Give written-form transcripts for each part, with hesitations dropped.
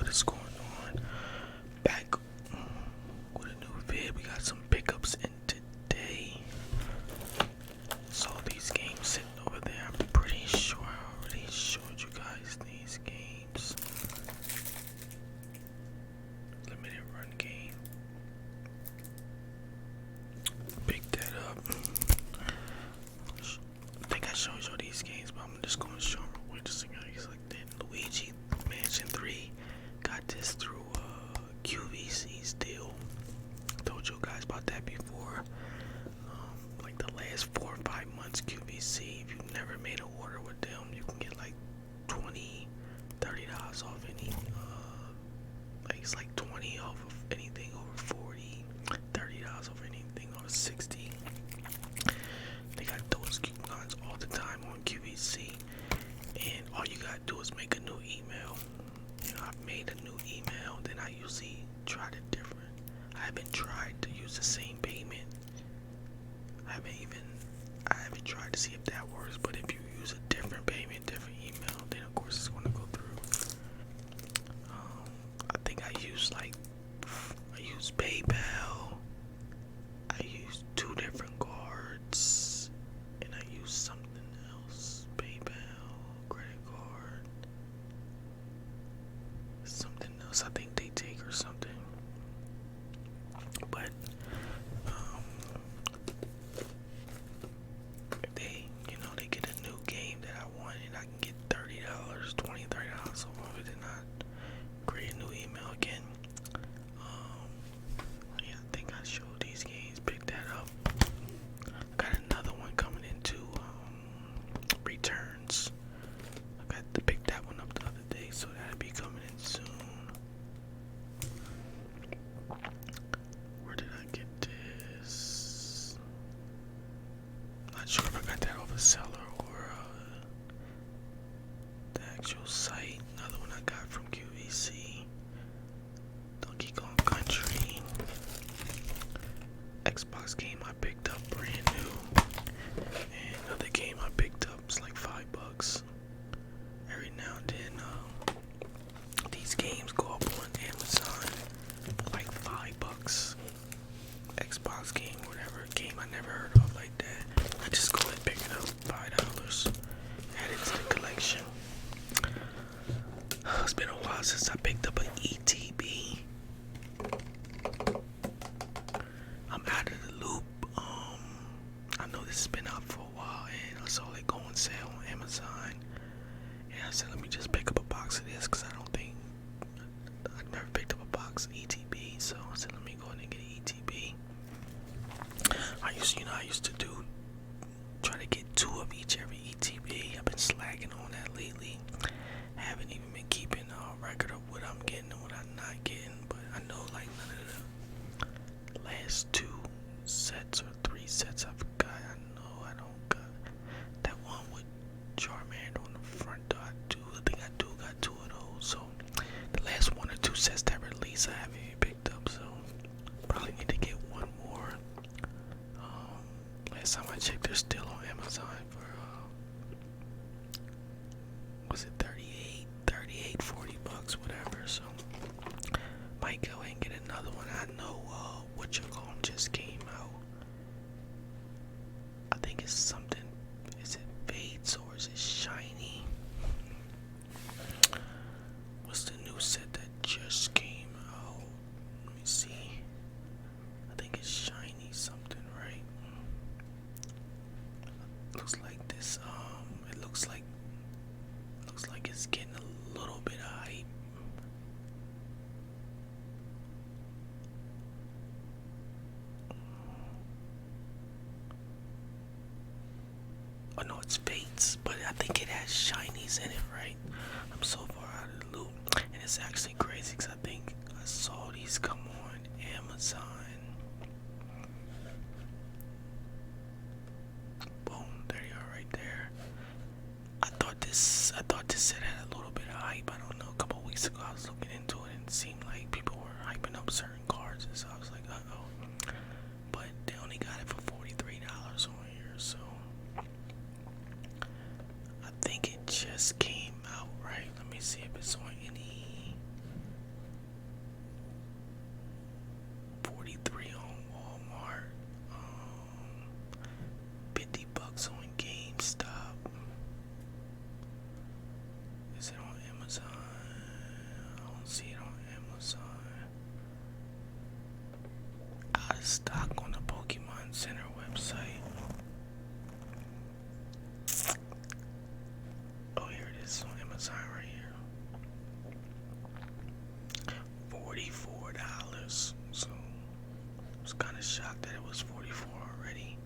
is going on? Back with a new vid. We got some pickups in today. So these games sitting over there. I'm pretty sure I already showed you guys these games. Limited run game. Pick that up. I think I showed you these games, but I'm just gonna show them real quick. Just like that. Luigi Mansion 3. Got this through QVC's deal. Told you guys about that before. Like the last 4 or 5 months, QVC, if you've never made an order with them, you can get like $20, $30 off any. Like it's like 20 off of anything over 40, $30 off anything over 60. They got those coupons all the time on QVC, and all you gotta do is make a new email. You know, I've made a new email, then I usually try it different. I haven't tried to use the same payment. I haven't tried to see if that works, but if you use a different payment, different email, then of course it's gonna go through. I think I use PayPal. I use 2 different cards, and I use something else. PayPal, credit card, something else. I think they take or something. But if they get a new game that I want, and I can get $30, $20, $30 off of it, then I create a new email again. Yeah, I think I showed these games. Pick that up. Got another one coming into returns. I got to pick that one up the other day, so that'll be coming in soon. Where did I get this? Not sure if I got that off a seller or the actual site. Another one I got from QVC. Donkey Kong Country. Xbox game I picked up brand new. And another game I picked up is like $5. Every now and then, these games go up on Amazon for like $5. Xbox game, whatever, game I never heard of like that. I just go and pick it up, $5. Add it to the collection. It's been a while since I picked up an ETB. I'm out of the loop. I know this has been out for a while, and I saw it go on sale on Amazon. And I said, let me just pick up a box of this, because I've never picked up a box of ETB. So I said, let me go ahead and get an ETB. I used to try to get 2 of each every ETB. I've been slacking on that lately. I haven't even been keeping a record of what I'm getting and what I'm not getting. But I know like none of the last 2 sets or 3 sets I've got. I know I don't got that one with Charmander on the front. I think I do got 2 of those. So the last 1 or 2 sets that release I haven't even picked up. So probably need to get 1 more. Last time I checked, they're still on Amazon for was it 38, $40, whatever. So might go and get another one. I know what you call them just came out. I think it's something. Is it Fates or is it Shiny? What's the new set that just came out? Let me see. I think it's Shiny something, right? Looks like this. It looks like it's getting a little bit of hype. Oh no, it's Fates, but I think it has Shinies in it, right? I'm so far out of the loop, and it's actually crazy because I think I saw these come on Amazon. Boom, there you are, right there. I thought this set had a little bit of hype. I don't know. A couple weeks ago, I was looking into it, and it seemed like people were hyping up certain cards, and so I was like, uh-oh. But they only got it for $43 on here, so I think it just came out, right? Let me see if it's on any $43 on Walmart. 50 bucks on GameStop. Is it on Amazon? I don't see it on Amazon. Out of stock on the Pokemon Center website. Oh, here it is on Amazon right here. $44. So I was kind of shocked that it was 44 already.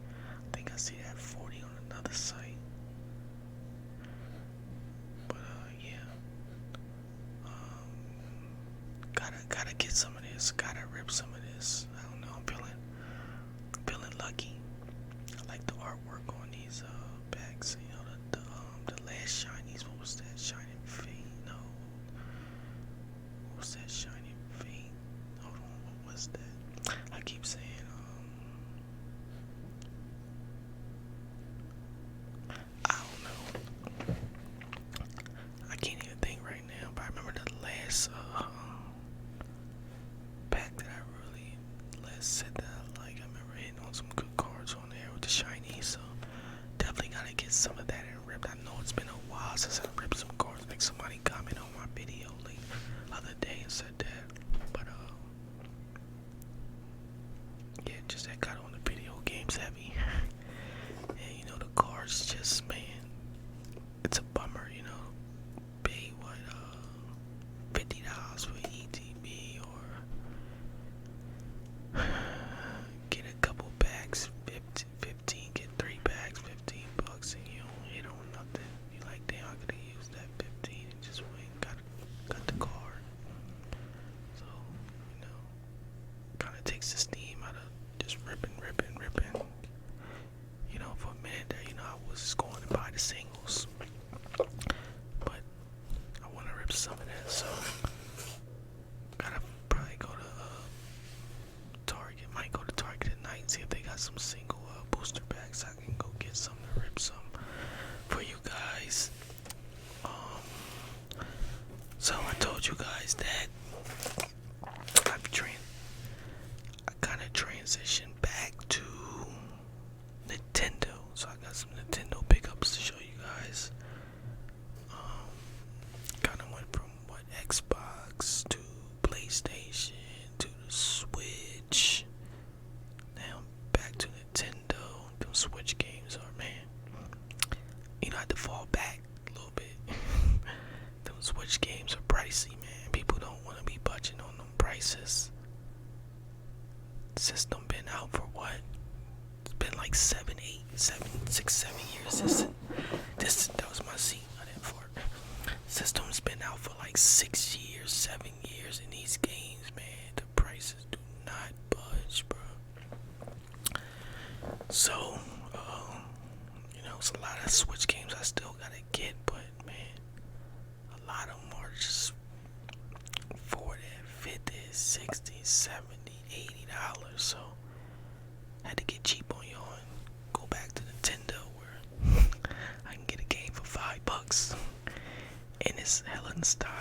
I think I see that 40 on another site. But yeah. Gotta get some of this. Gotta rip some of this. I don't know. I'm feeling lucky. I like the artwork on these bags. You know, the last shinies. What was that? Shining Fate? No. What was that? Shining Fate? Hold on. What was that? I keep saying I don't know. I can't even think right now. But I remember the last pack that I really set that I like. I remember hitting on some good cards on there with the shiny, so definitely gotta get some of that and ripped. I know it's been a while since I ripped some cards. Like somebody commented on my video like the other day and said that, but yeah, just that got on the video games heavy, and you know the cards just, man, it's a bummer, you know. Pay what $50 for ETB or get a couple bags, 15, get 3 bags, $15, and you don't hit on nothing. You like, damn, I could have used that 15 and just went and got the card. So, you know, kind of takes the steam out of just ripping. You know, for a minute there, you know, I was just going to buy the singles, but I want to rip some of that, so gotta probably go to Target. Might go to Target tonight and see if they got some single booster packs. I can go get some to rip some for you guys. So I told you guys that I kind of transitioned back to Nintendo. So I got some Nintendo pickups to show you guys. Kind of went from Xbox to PlayStation to the Switch. Now I'm back to Nintendo. Them Switch games are, man, you know, I had to fall back a little bit. Them Switch games are pricey, man. People don't want to be budging on them prices. System been out for what? It's been like 7 years. That was my seat. I didn't fart. System's been out for like 6 years, 7 years, and these games, man, the prices do not budge, bro. So, you know, it's a lot of Switch games I still gotta get, but man, a lot of them are just 40, 50, 60, 70, $80. So I had to get cheap on y'all and go back to Nintendo where I can get a game for $5 and it's hella nostalgic,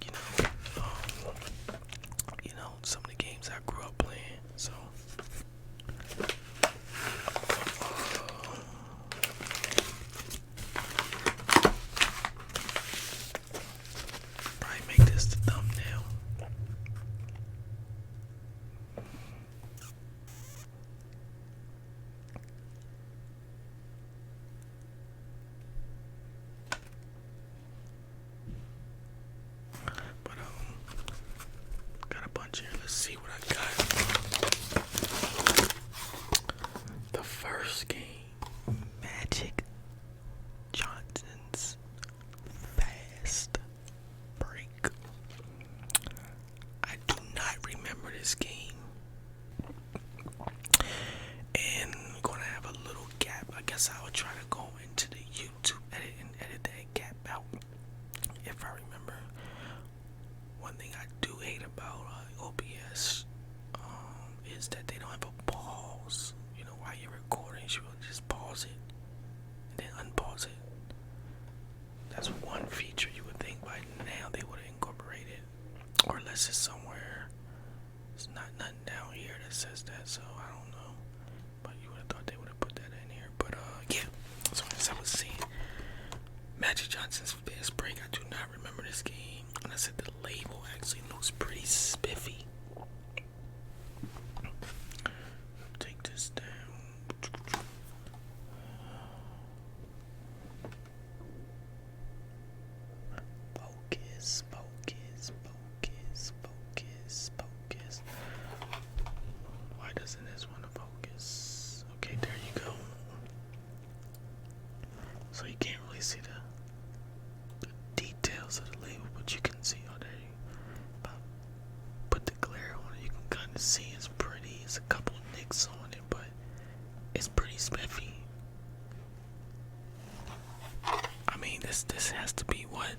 you know. You know, some of the games I grew up playing, so probably make this the thumbnail. But got a bunch here. Let's see what I got. The first game, Magic Johnson's Fast Break. I do not remember this game, and I'm gonna have a little gap. I guess I will try to go into the YouTube edit that gap out if I remember. One thing I do hate about OBS is that they don't have a pause. You know, while you're recording, you will just pause it and then unpause it. That's one feature you would think by now they would have incorporated. unless it's somewhere. It's not nothing down here that says that, so I don't know. But you would have thought they would have put that in here. But yeah. So as I was saying, Magic Johnson's Fast Break. I do not remember this game, and I said the label actually looks pretty spiffy. Take this down. Focus, focus, focus, focus, focus. Why doesn't this want to focus? Okay, there you go. So you can't really see the details of the label, but you can see, oh, there you put the glare on it, you can kind of see it's pretty. It's a couple nicks on it, but it's pretty spiffy. I mean, this has to be what?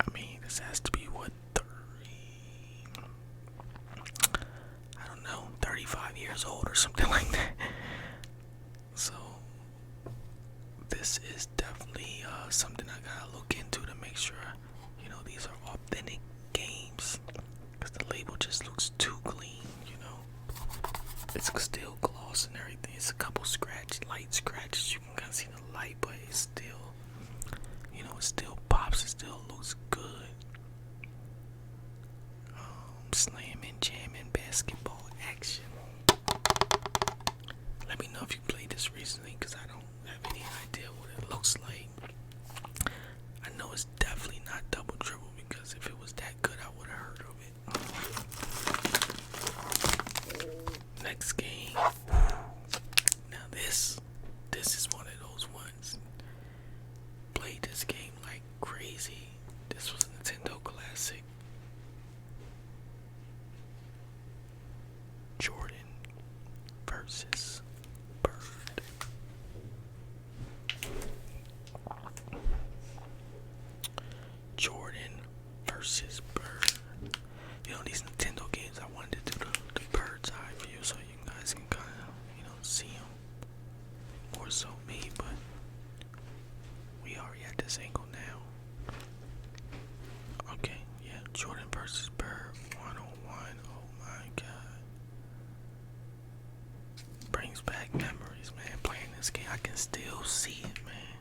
I mean, this has to be what, 30? I don't know, 35 years old or something like that. So this is definitely something I gotta look into to make sure, you know, these are authentic games. Cause the label just looks too clean, you know. It's still gloss and everything. It's a couple light scratches. You can kind of see the light, but it's still, you know, it still pops. It still looks good. Slamming, jamming, basketball action. Let me know if you played this recently, because I don't have any idea what it looks like. I know it's definitely not Double Dribble, because if it was that good, I would have heard of it. Next game. Now this is one of those ones. Played this game like crazy. This was a Nintendo classic. Jordan versus Bird. Jordan versus Bird. You know, these Nintendo games, I wanted to do the bird's eye view so you guys can kind of, you know, see them. More so me, but we already at this angle now. Okay, yeah, Jordan versus Bird, 1-on-1. Oh my god. Brings back memories, man. Playing this game, I can still see it, man.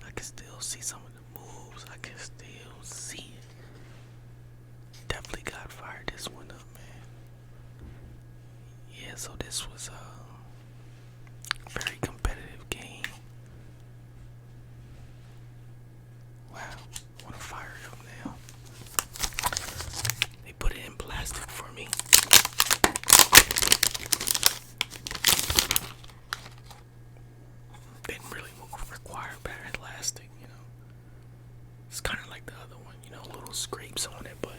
I can still see some of the moves. I can still see it. Definitely got fired this one up, man. Yeah, so this was a very competitive game. Wow, I want to fire it up now. They put it in plastic for me. Didn't really require bad plastic, you know. It's kind of like the other one, you know, little scrapes on it, but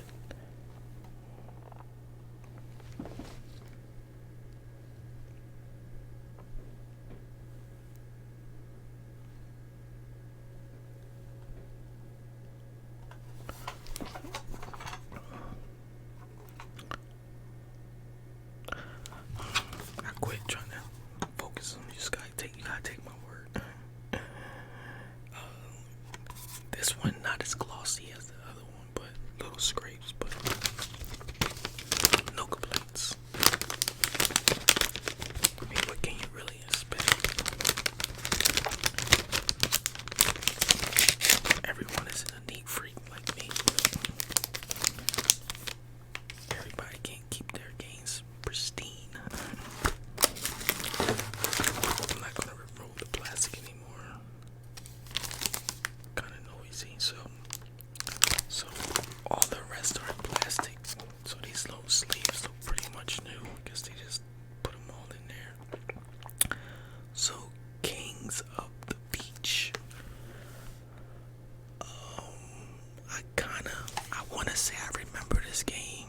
I quit trying to focus on. You gotta take my word. This one not as glossy as the other one, but little scrapes, but no complaints. I mean, what can you really expect? Everyone isn't a neat freak like me. Everybody can't keep their games pristine. I'm not gonna remove the plastic anymore. Kind of noisy, so all the rest are in plastic. So these little sleeves look pretty much new. I guess they just put them all in there. So Kings of the Beach. I want to say I remember this game,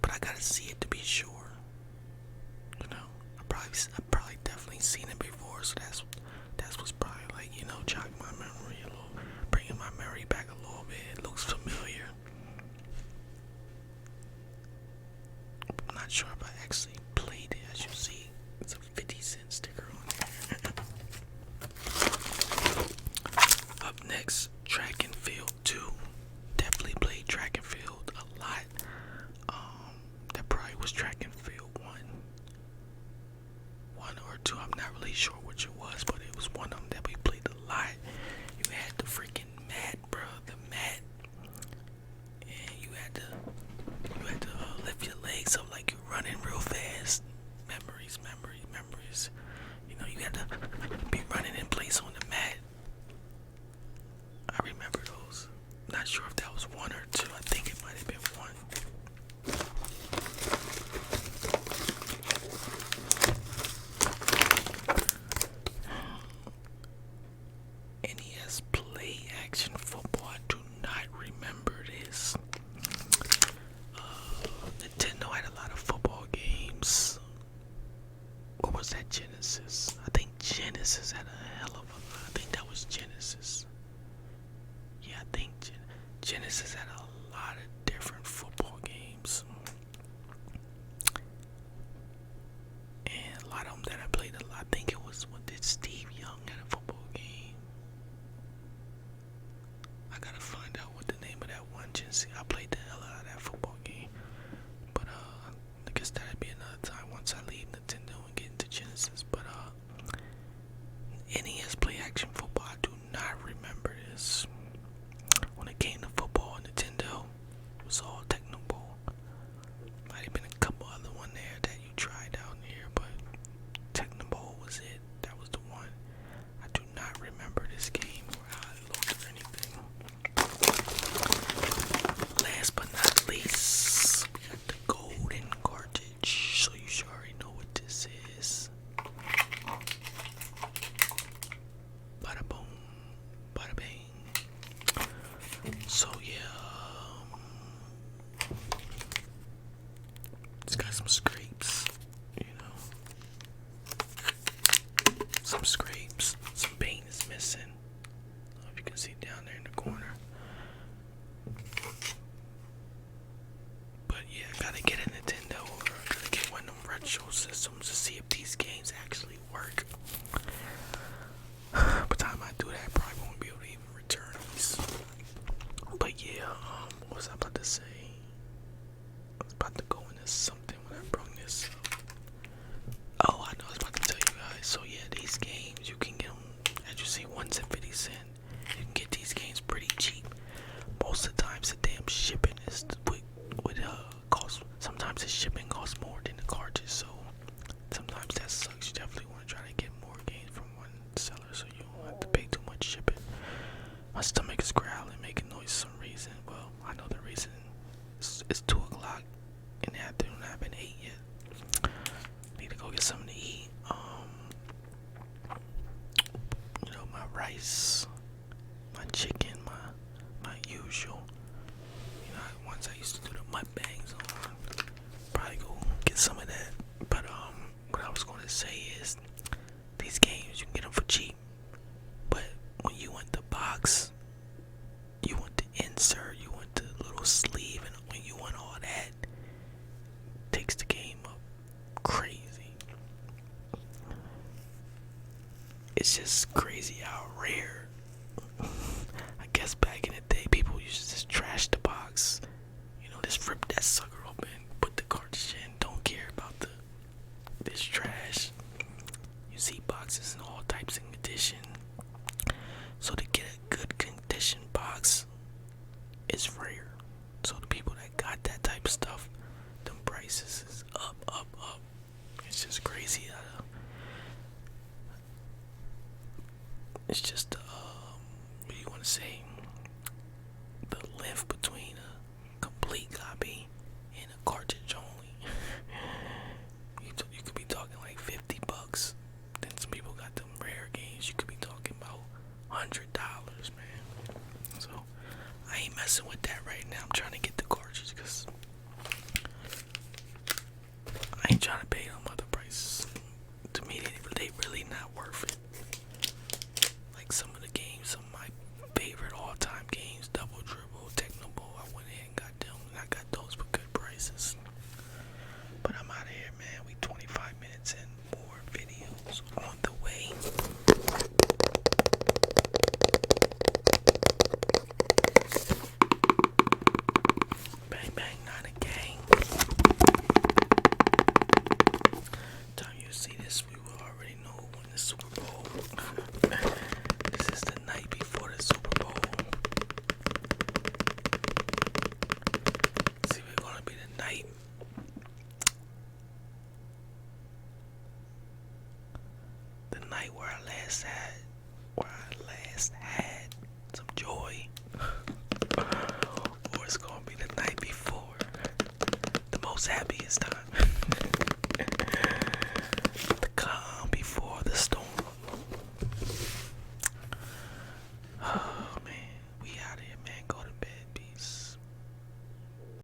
but I gotta see it to be sure. You know, I probably definitely seen it before, so that's what's probably like, you know, jog my memory a little, bringing my memory back a little bit. It looks familiar. I'm not sure if I actually played it. As you see, it's a 50-cent sticker on there. Up next, Track and Field two. I'm not really sure which it was, but it was one of them that we played a lot. You had the freaking mat, bro, the mat, and you had to lift your legs up like you're running real fast. Memories. You know, you had to be running in place on the mat. I remember those. Not sure if that was one or two. I think it might have been one. NES Play Action Football. I do not remember this. Nintendo had a lot of football games. What was that, Genesis? I think Genesis had a hell of a lot. I think that was Genesis. Yeah, I think Genesis had a lot of different football games. And a lot of them that I played a lot. I think it was, what did Steve Young had a football game? I gotta find out what the name of that one, Genesis. I played the hell out of that football game. But I guess that'd be another time once I leave Nintendo and get into Genesis. But NES Play Action Football, I do not remember this. When it came to football, Nintendo was all Techno Bowl. Might have been a couple other one there that you tried out here, but Techno Bowl was it. That was the one. I do not remember this game or how it looked or anything. Last but not least, we got the golden cartridge. So you should already know what this is. Bada boom, bada bang. So yeah, it's got some scrapes, you know. Some scrapes, some paint is missing. I don't know if you can see down there in the corner. But yeah, I gotta get a Nintendo or I gotta get one of them retro systems to see if these games actually work. By the time I do that, I probably won't be able to even return these. But yeah, what was I about to say? I was about to go into something when I brought this up. Oh, I know I was about to tell you guys. So yeah, these games, you can get them, as you see, one's at 50 cents. You can get these games pretty cheap. Most of the times the damn shipping is cost. Sometimes the shipping costs more than the cartridge, so sometimes that sucks. You definitely want to try to get more games from one seller so you don't have to pay too much shipping. My stomach is growling, making noise for some reason. Well, I know the reason. It's 2 o'clock in the afternoon. I haven't ate yet. Need to go get something to eat. You know, my rice, my chicken, my usual. You know, once I used to do the mukbangs on. Probably go get some of that. But what I was going to say is, these games you can get them for cheap. But when you want the box, you want the insert, you want the little sleeve, and when you want all that, takes the game up crazy. It's just crazy how rare. I guess back in the day, people used to just trash the box. You know, just rip that sucker open, put the cartridge in, don't care about this trash. You see boxes in all types of condition. So to get a good condition box is rare. So the people that got that type of stuff, them prices is up. It's just crazy. It's just what do you want to say? The length between a complete copy and a cartridge only. You could be talking like $50. Then some people got them rare games. You could be talking about $100, man. So I ain't messing with that right now. I'm trying to get the cartridge because I ain't trying to pay them other prices. To me, they really not worth it. Like some of the games, some of my favorite all-time games, Double Dribble, Techno Bowl, the night where I last had some joy, or it's gonna be the night before the most happiest time.